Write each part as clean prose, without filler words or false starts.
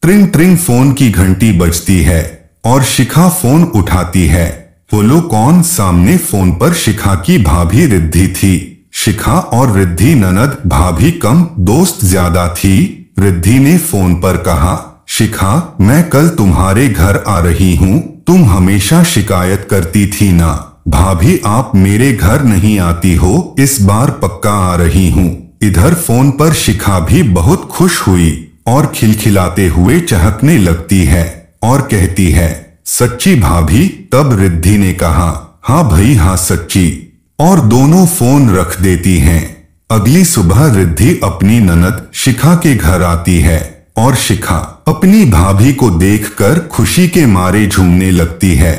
ट्रिंग ट्रिंग phone की घंटी बजती है और शिखा फोन उठाती है। बोलो कौन? सामने फोन पर शिखा की भाभी रिद्धि थी। शिखा और रिद्धि ननद भाभी कम, दोस्त ज्यादा थी। रिद्धि ने फोन पर कहा, शिखा मैं कल तुम्हारे घर आ रही हूँ, तुम हमेशा शिकायत करती थी ना। भाभी आप मेरे घर नहीं आती हो, इस बार पक्का आ रही हूँ। इधर फोन पर शिखा भी बहुत खुश हुई और खिलखिलाते हुए चहकने लगती है और कहती है, सच्ची भाभी? तब रिद्धि ने कहा, हाँ भाई हाँ सच्ची। और दोनों फोन रख देती हैं। अगली सुबह रिद्धि अपनी ननद शिखा के घर आती है और शिखा अपनी भाभी को देखकर खुशी के मारे झूमने लगती है।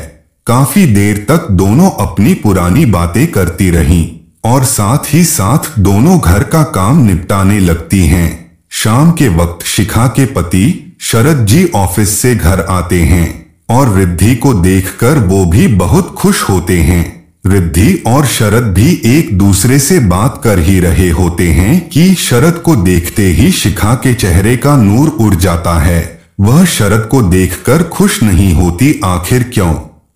काफी देर तक दोनों अपनी पुरानी बातें करती रहीं और साथ ही साथ दोनों घर का काम निपटाने लगती हैं। शाम के वक्त शिखा के पति शरद जी ऑफिस से घर आते हैं और रिद्धि को देखकर वो भी बहुत खुश होते हैं। रिद्धि और शरद भी एक दूसरे से बात कर ही रहे होते हैं कि शरद को देखते ही शिखा के चेहरे का नूर उड़ जाता है। वह शरद को देखकर खुश नहीं होती, आखिर क्यों?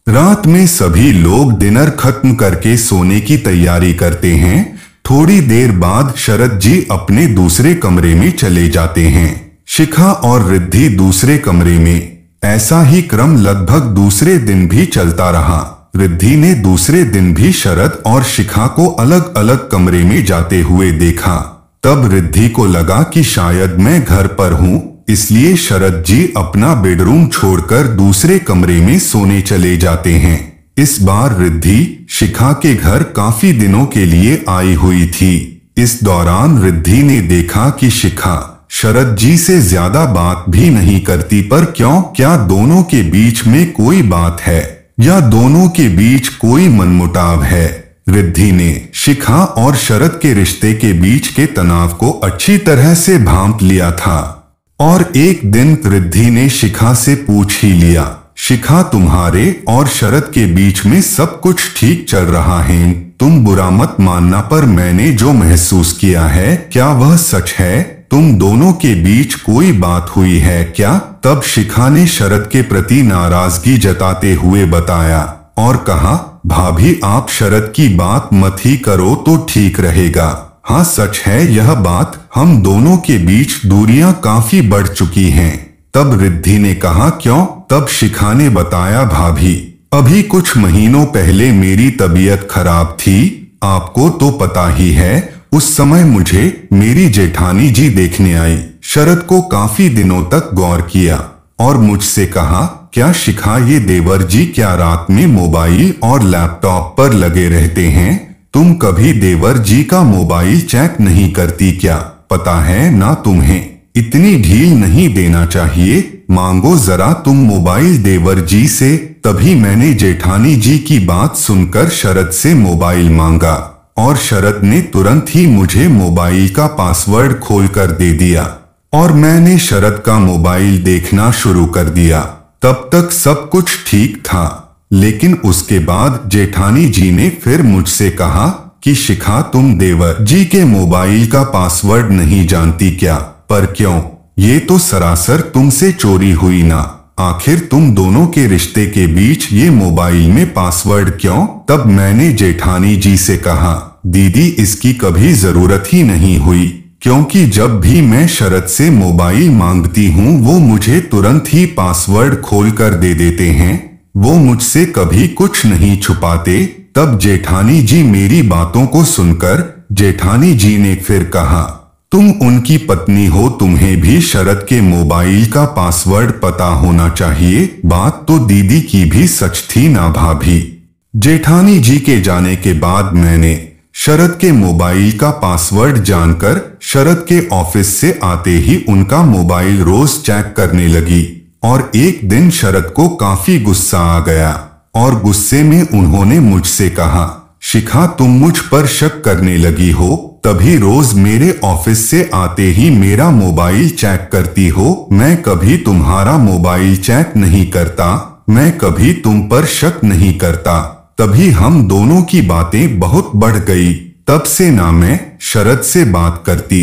रात में सभी लोग डिनर खत्म करके सोने की तैयारी करते हैं। थोड़ी देर बाद शरद जी अपने दूसरे कमरे में चले जाते हैं। शिखा और रिद्धि दूसरे कमरे में। ऐसा ही क्रम लगभग दूसरे दिन भी चलता रहा। रिद्धि ने दूसरे दिन भी शरद और शिखा को अलग अलग कमरे में जाते हुए देखा। तब रिद्धि को लगा कि शायद मैं घर पर हूँ, इसलिए शरद जी अपना बेडरूम छोड़कर दूसरे कमरे में सोने चले जाते हैं। इस बार रिद्धि शिखा के घर काफी दिनों के लिए आई हुई थी। इस दौरान रिद्धि ने देखा कि शिखा शरद जी से ज्यादा बात भी नहीं करती, पर क्यों? क्या दोनों के बीच में कोई बात है या दोनों के बीच कोई मनमुटाव है? रिद्धि ने शिखा और शरद के रिश्ते के बीच के तनाव को अच्छी तरह से भांप लिया था और एक दिन रिद्धि ने शिखा से पूछ ही लिया, शिखा तुम्हारे और शरद के बीच में सब कुछ ठीक चल रहा है, तुम बुरा मत मानना, पर मैंने जो महसूस किया है क्या वह सच है? तुम दोनों के बीच कोई बात हुई है क्या? तब शिखा ने शरद के प्रति नाराजगी जताते हुए बताया और कहा, भाभी आप शरद की बात मत ही करो तो ठीक रहेगा। हाँ सच है यह बात, हम दोनों के बीच दूरियां काफी बढ़ चुकी हैं। तब रिद्धि ने कहा, क्यों? तब शिखा ने बताया, भाभी अभी कुछ महीनों पहले मेरी तबीयत खराब थी, आपको तो पता ही है। उस समय मुझे मेरी जेठानी जी देखने आई। शरद को काफी दिनों तक गौर किया और मुझसे कहा, क्या शिखा ये देवर जी क्या रात में मोबाइल और लैपटॉप पर लगे रहते हैं? तुम कभी देवर जी का मोबाइल चेक नहीं करती क्या? पता है ना तुम्हें इतनी ढील नहीं देना चाहिए, मांगो जरा तुम मोबाइल देवर जी से। तभी मैंने जेठानी जी की बात सुनकर शरद से मोबाइल मांगा और शरद ने तुरंत ही मुझे मोबाइल का पासवर्ड खोलकर दे दिया और मैंने शरद का मोबाइल देखना शुरू कर दिया। तब तक सब कुछ ठीक था, लेकिन उसके बाद जेठानी जी ने फिर मुझसे कहा कि शिखा तुम देवर जी के मोबाइल का पासवर्ड नहीं जानती क्या? पर क्यों? ये तो सरासर तुमसे चोरी हुई ना। आखिर तुम दोनों के रिश्ते के बीच ये मोबाइल में पासवर्ड क्यों? तब मैंने जेठानी जी से कहा, दीदी इसकी कभी जरूरत ही नहीं हुई, क्योंकि जब भी मैं शरद से मोबाइल मांगती हूँ वो मुझे तुरंत ही पासवर्ड खोलकर दे देते हैं। वो मुझसे कभी कुछ नहीं छुपाते। तब जेठानी जी मेरी बातों को सुनकर जेठानी जी ने फिर कहा, तुम उनकी पत्नी हो, तुम्हें भी शरद के मोबाइल का पासवर्ड पता होना चाहिए। बात तो दीदी की भी सच थी ना भाभी। जेठानी जी के जाने के बाद मैंने शरद के मोबाइल का पासवर्ड जानकर शरद के ऑफिस से आते ही उनका मोबाइल रोज चेक करने लगी और एक दिन शरद को काफी गुस्सा आ गया और गुस्से में उन्होंने मुझसे कहा, शिखा तुम मुझ पर शक करने लगी हो, तभी रोज मेरे ऑफिस से आते ही मेरा मोबाइल चेक करती हो। मैं कभी तुम्हारा मोबाइल चेक नहीं करता, मैं कभी तुम पर शक नहीं करता। तभी हम दोनों की बातें बहुत बढ़ गई। तब से ना मैं शरद से बात करती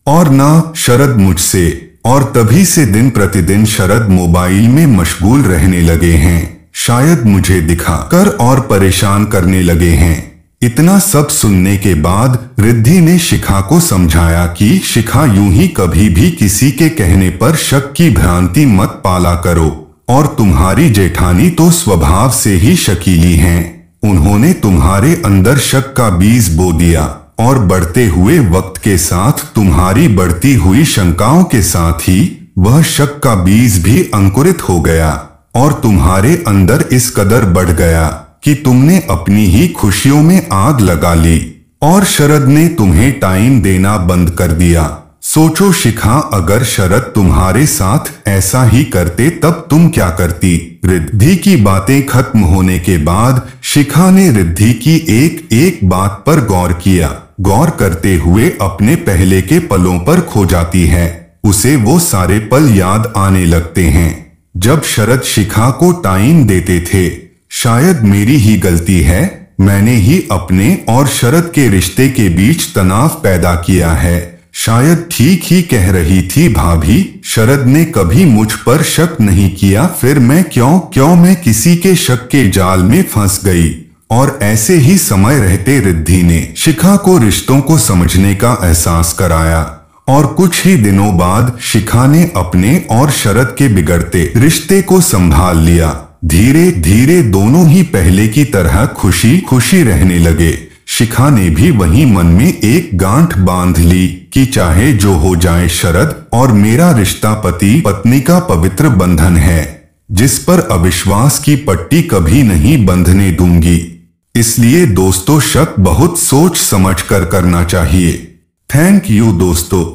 और ना शरद मुझसे, और तभी से दिन प्रतिदिन शरद मोबाइल में मशगूल रहने लगे हैं। शायद मुझे दिखाकर और परेशान करने लगे हैं। इतना सब सुनने के बाद रिद्धि ने शिखा को समझाया कि शिखा यूं ही कभी भी किसी के कहने पर शक की भ्रांति मत पाला करो, और तुम्हारी जेठानी तो स्वभाव से ही शकीली हैं। उन्होंने तुम्हारे अंदर शक का बीज बो दिया और बढ़ते हुए वक्त के साथ तुम्हारी बढ़ती हुई शंकाओं के साथ ही वह शक का बीज भी अंकुरित हो गया और तुम्हारे अंदर इस कदर बढ़ गया कि तुमने अपनी ही खुशियों में आग लगा ली और शरद ने तुम्हें टाइम देना बंद कर दिया। सोचो शिखा, अगर शरद तुम्हारे साथ ऐसा ही करते तब तुम क्या करती। रिद्धि की बातें खत्म होने के बाद शिखा ने रिद्धि की एक एक बात पर गौर किया। गौर करते हुए अपने पहले के पलों पर खो जाती है। उसे वो सारे पल याद आने लगते हैं जब शरद शिखा को टाइम देते थे। शायद मेरी ही गलती है, मैंने ही अपने और शरद के रिश्ते के बीच तनाव पैदा किया है। शायद ठीक ही कह रही थी भाभी, शरद ने कभी मुझ पर शक नहीं किया, फिर मैं क्यों मैं किसी के शक के जाल में फंस गई। और ऐसे ही समय रहते रिद्धि ने शिखा को रिश्तों को समझने का एहसास कराया और कुछ ही दिनों बाद शिखा ने अपने और शरद के बिगड़ते रिश्ते को संभाल लिया। धीरे धीरे दोनों ही पहले की तरह खुशी खुशी रहने लगे। शिखा ने भी वही मन में एक गांठ बांध ली कि चाहे जो हो जाए शरद और मेरा रिश्ता पति पत्नी का पवित्र बंधन है, जिस पर अविश्वास की पट्टी कभी नहीं बंधने दूंगी। इसलिए दोस्तों, शक बहुत सोच समझ कर करना चाहिए। थैंक यू दोस्तों।